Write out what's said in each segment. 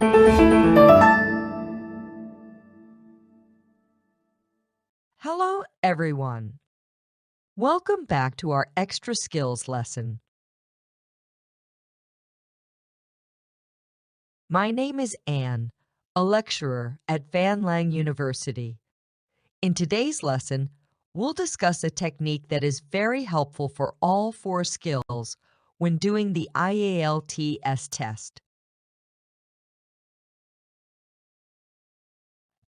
Hello, everyone. Welcome back to our extra skills lesson. My name is Anne, a lecturer at Van Lang University. In today's lesson, we'll discuss a technique that is very helpful for all 4 skills when doing the IALTS test.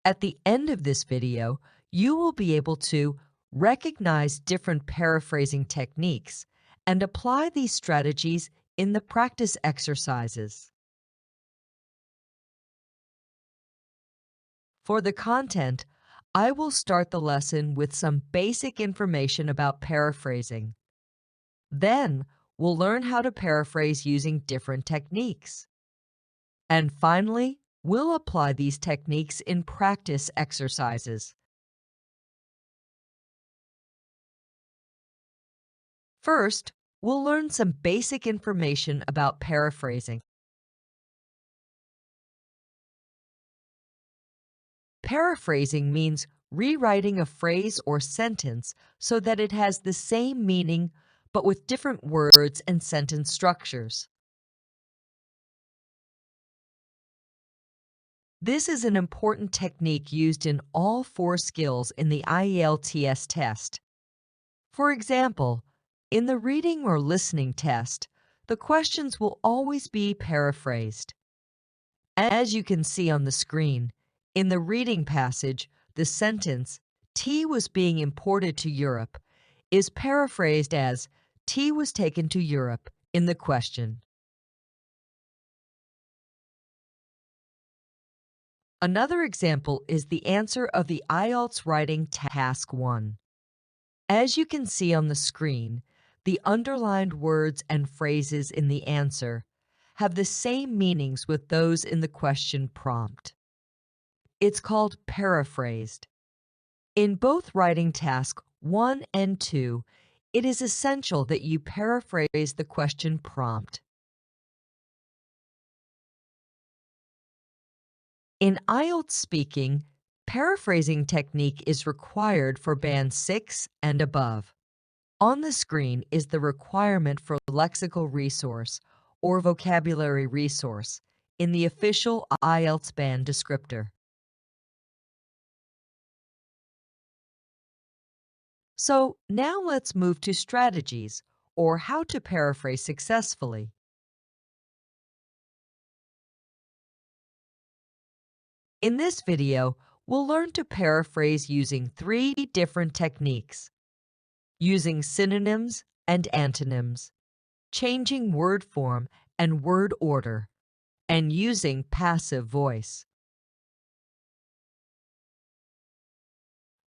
At the end of this video, you will be able to recognize different paraphrasing techniques and apply these strategies in the practice exercises. For the content, I will start the lesson with some basic information about paraphrasing. Then, we'll learn how to paraphrase using different techniques. And finally, we'll apply these techniques in practice exercises. First, we'll learn some basic information about paraphrasing. Paraphrasing means rewriting a phrase or sentence so that it has the same meaning but with different words and sentence structures. This is an important technique used in all 4 skills in the IELTS test. For example, in the reading or listening test, the questions will always be paraphrased. As you can see on the screen, in the reading passage, the sentence, "Tea was being imported to Europe," is paraphrased as, "Tea was taken to Europe," in the question. Another example is the answer of the IELTS Writing Task 1. As you can see on the screen, the underlined words and phrases in the answer have the same meanings with those in the question prompt. It's called paraphrased. In both writing task 1 and 2, it is essential that you paraphrase the question prompt. In IELTS speaking, paraphrasing technique is required for band 6 and above. On the screen is the requirement for lexical resource or vocabulary resource in the official IELTS band descriptor. So now let's move to strategies, or how to paraphrase successfully. In this video, we'll learn to paraphrase using 3 different techniques: using synonyms and antonyms, changing word form and word order, and using passive voice.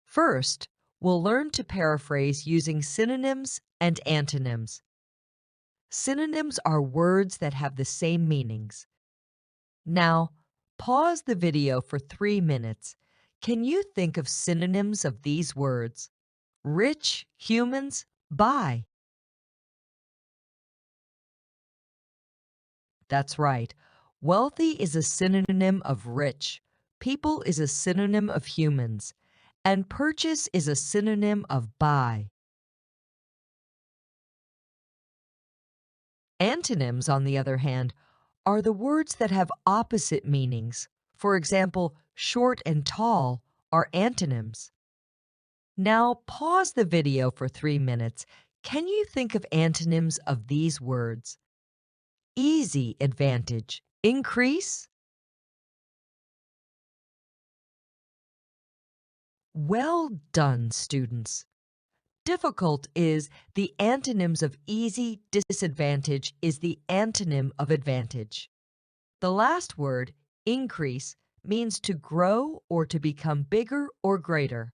First, we'll learn to paraphrase using synonyms and antonyms. Synonyms are words that have the same meanings. Now, pause the video for 3 minutes. Can you think of synonyms of these words? Rich, humans, buy. That's right. Wealthy is a synonym of rich. People is a synonym of humans. And purchase is a synonym of buy. Antonyms, on the other hand, are the words that have opposite meanings. For example, short and tall are antonyms. Now pause the video for 3 minutes. Can you think of antonyms of these words? Easy advantage, increase. Well done, students. Difficult is the antonyms of easy. Disadvantage is the antonym of advantage. The last word, increase, means to grow or to become bigger or greater.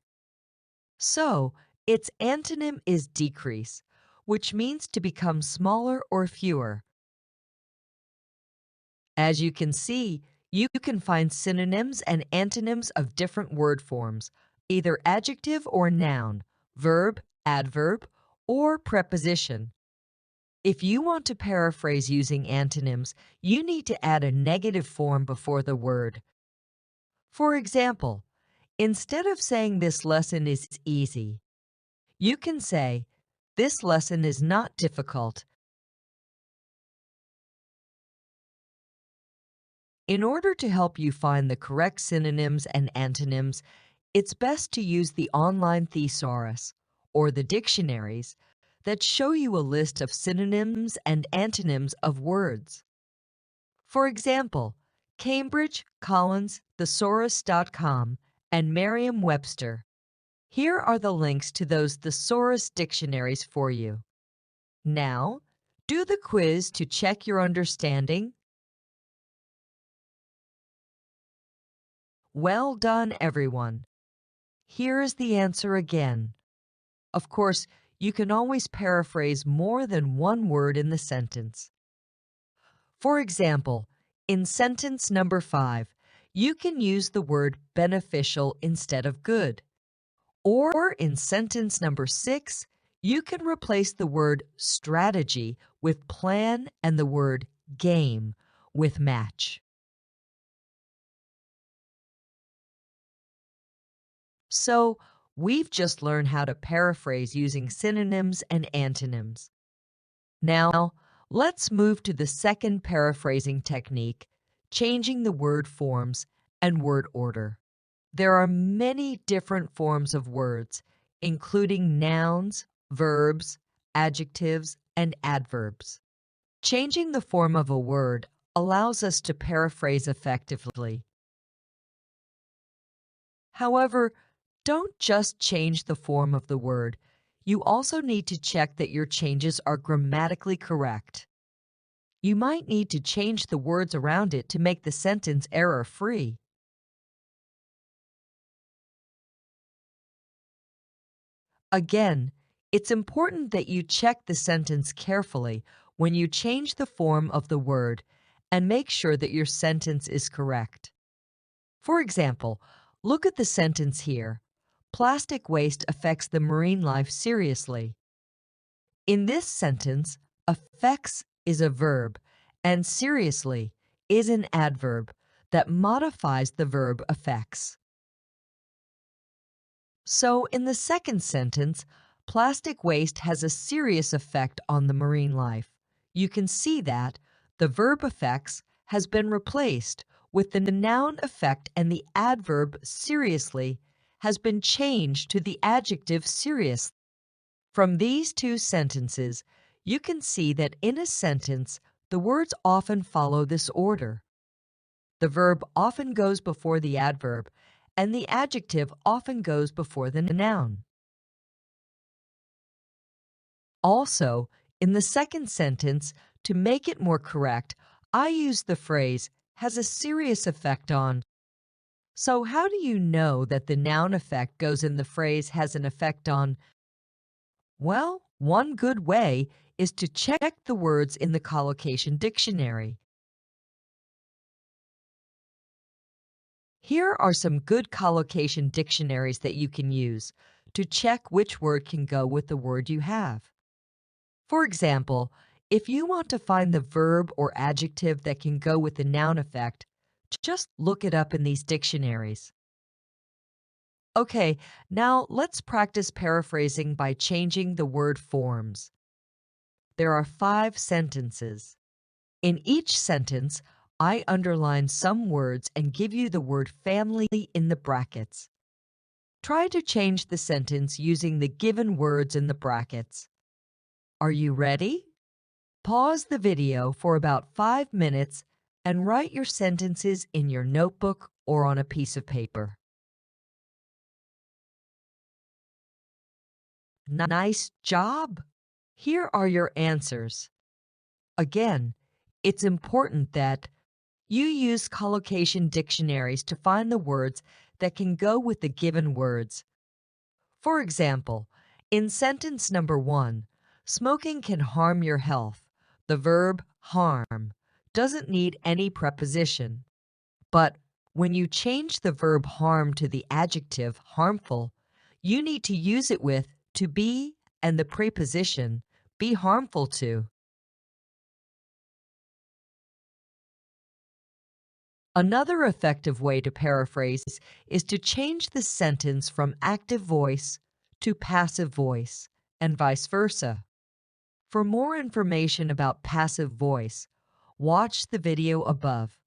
So, its antonym is decrease, which means to become smaller or fewer. As you can see, you can find synonyms and antonyms of different word forms, either adjective or noun, verb, adverb, or preposition. If you want to paraphrase using antonyms, you need to add a negative form before the word. For example, instead of saying this lesson is easy, you can say, this lesson is not difficult. In order to help you find the correct synonyms and antonyms, it's best to use the online thesaurus, or the dictionaries, that show you a list of synonyms and antonyms of words. For example, Cambridge, Collins, thesaurus.com, and Merriam-Webster. Here are the links to those thesaurus dictionaries for you. Now, do the quiz to check your understanding. Well done, everyone. Here is the answer again. Of course, you can always paraphrase more than one word in the sentence. For example, in sentence number 5, you can use the word beneficial instead of good. Or in sentence number 6, you can replace the word strategy with plan and the word game with match. So, we've just learned how to paraphrase using synonyms and antonyms. Now, let's move to the second paraphrasing technique, changing the word forms and word order. There are many different forms of words, including nouns, verbs, adjectives, and adverbs. Changing the form of a word allows us to paraphrase effectively. However, don't just change the form of the word. You also need to check that your changes are grammatically correct. You might need to change the words around it to make the sentence error-free. Again, it's important that you check the sentence carefully when you change the form of the word and make sure that your sentence is correct. For example, look at the sentence here. Plastic waste affects the marine life seriously. In this sentence, affects is a verb and seriously is an adverb that modifies the verb affects. So in the second sentence, plastic waste has a serious effect on the marine life. You can see that the verb affects has been replaced with the noun affect and the adverb seriously has been changed to the adjective serious. From these two sentences, you can see that in a sentence, the words often follow this order. The verb often goes before the adverb, and the adjective often goes before the noun. Also, in the second sentence, to make it more correct, I use the phrase has a serious effect on. So how do you know that the noun effect goes in the phrase has an effect on? Well, one good way is to check the words in the collocation dictionary. Here are some good collocation dictionaries that you can use to check which word can go with the word you have. For example, if you want to find the verb or adjective that can go with the noun effect, just look it up in these dictionaries. Okay, now let's practice paraphrasing by changing the word forms. There are 5 sentences. In each sentence, I underline some words and give you the word family in the brackets. Try to change the sentence using the given words in the brackets. Are you ready? Pause the video for about 5 minutes and write your sentences in your notebook or on a piece of paper. Nice job! Here are your answers. Again, it's important that you use collocation dictionaries to find the words that can go with the given words. For example, in sentence number 1, smoking can harm your health. The verb harm doesn't need any preposition. But when you change the verb harm to the adjective harmful, you need to use it with to be and the preposition be harmful to. Another effective way to paraphrase is to change the sentence from active voice to passive voice, and vice versa. For more information about passive voice, watch the video above.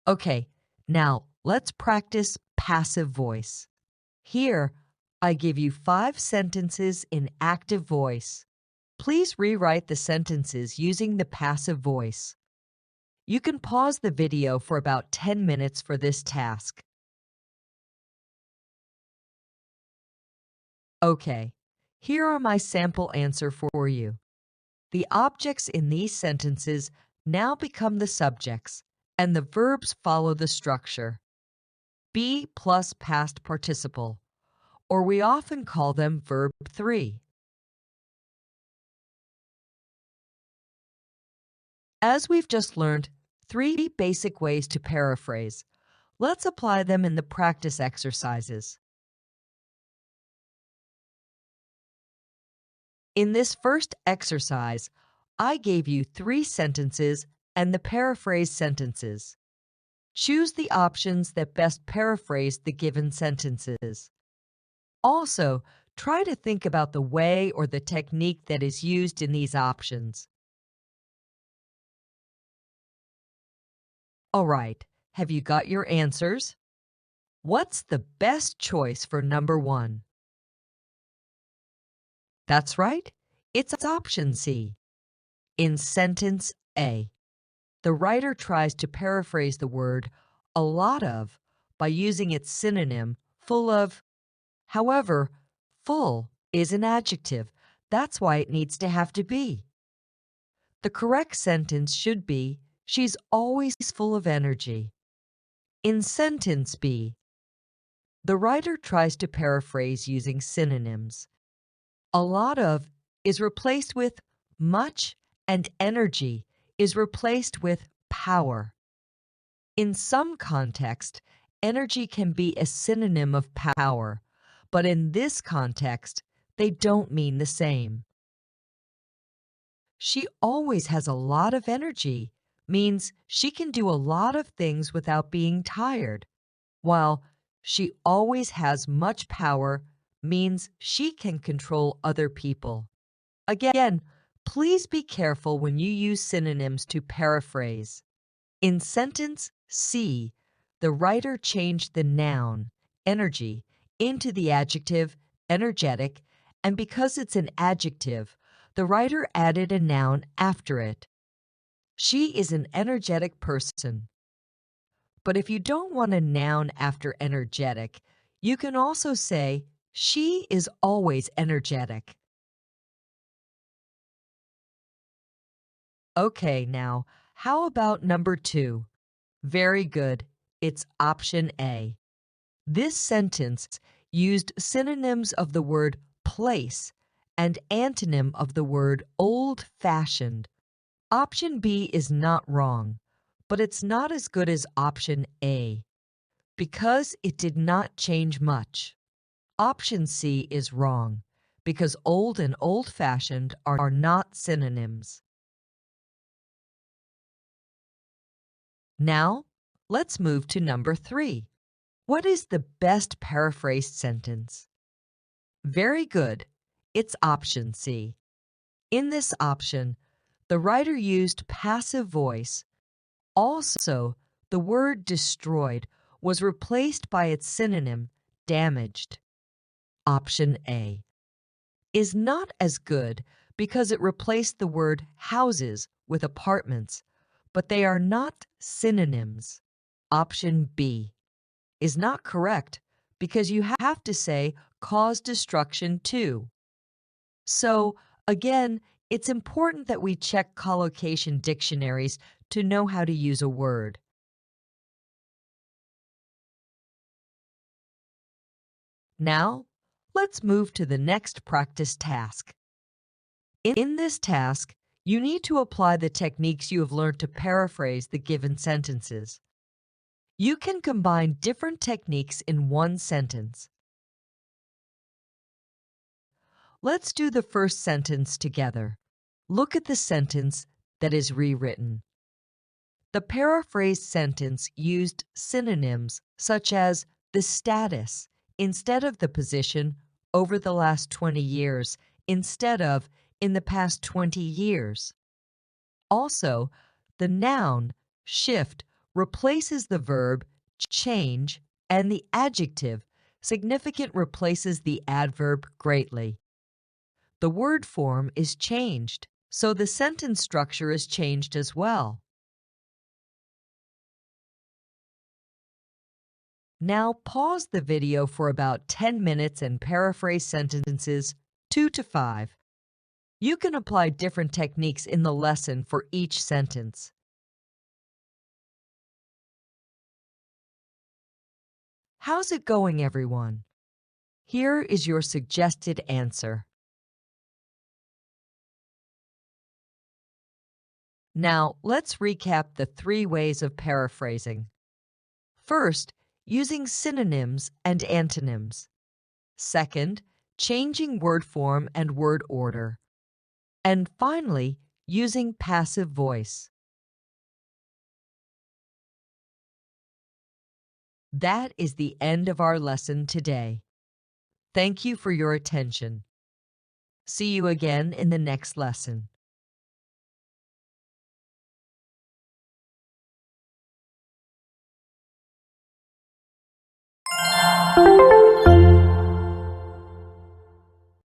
Okay, now let's practice passive voice. Here, I give you 5 sentences in active voice. Please rewrite the sentences using the passive voice. You can pause the video for about 10 minutes for this task. Okay, here are my sample answer for you. The objects in these sentences now become the subjects, and the verbs follow the structure. Be plus past participle, or we often call them verb 3. As we've just learned 3 basic ways to paraphrase, let's apply them in the practice exercises. In this first exercise, I gave you 3 sentences and the paraphrase sentences. Choose the options that best paraphrase the given sentences. Also, try to think about the way or the technique that is used in these options. All right, have you got your answers? What's the best choice for number 1? That's right, it's option C. In sentence A, the writer tries to paraphrase the word a lot of by using its synonym full of. However, full is an adjective. That's why it needs to have to be. The correct sentence should be, she's always full of energy. In sentence B, the writer tries to paraphrase using synonyms. A lot of is replaced with much, and energy is replaced with power. In some context, energy can be a synonym of power, but in this context, they don't mean the same. She always has a lot of energy means she can do a lot of things without being tired, while she always has much power means she can control other people. Again, please be careful when you use synonyms to paraphrase. In sentence C, the writer changed the noun, energy, into the adjective, energetic, and because it's an adjective, the writer added a noun after it. She is an energetic person. But if you don't want a noun after energetic, you can also say, she is always energetic. Okay, now, how about number 2? Very good. It's option A. This sentence used synonyms of the word place and antonym of the word old-fashioned. Option B is not wrong, but it's not as good as option A because it did not change much. Option C is wrong because old and old-fashioned are not synonyms. Now, let's move to number 3. What is the best paraphrased sentence? Very good. It's option C. In this option, the writer used passive voice. Also, the word destroyed was replaced by its synonym, damaged. Option A is not as good because it replaced the word houses with apartments, but they are not synonyms. Option B is not correct because you have to say cause destruction too. So, again, it's important that we check collocation dictionaries to know how to use a word. Now, let's move to the next practice task. In this task, you need to apply the techniques you have learned to paraphrase the given sentences. You can combine different techniques in one sentence. Let's do the first sentence together. Look at the sentence, that is rewritten. The paraphrased sentence used synonyms such as the status instead of the position over the last 20 years instead of in the past 20 years. Also, the noun shift replaces the verb change and the adjective significant replaces the adverb greatly. The word form is changed, so the sentence structure is changed as well. Now pause the video for about 10 minutes and paraphrase sentences 2 to 5. You can apply different techniques in the lesson for each sentence. How's it going, everyone? Here is your suggested answer. Now, let's recap the 3 ways of paraphrasing. First, using synonyms and antonyms. Second, changing word form and word order. And finally, using passive voice. That is the end of our lesson today. Thank you for your attention. See you again in the next lesson.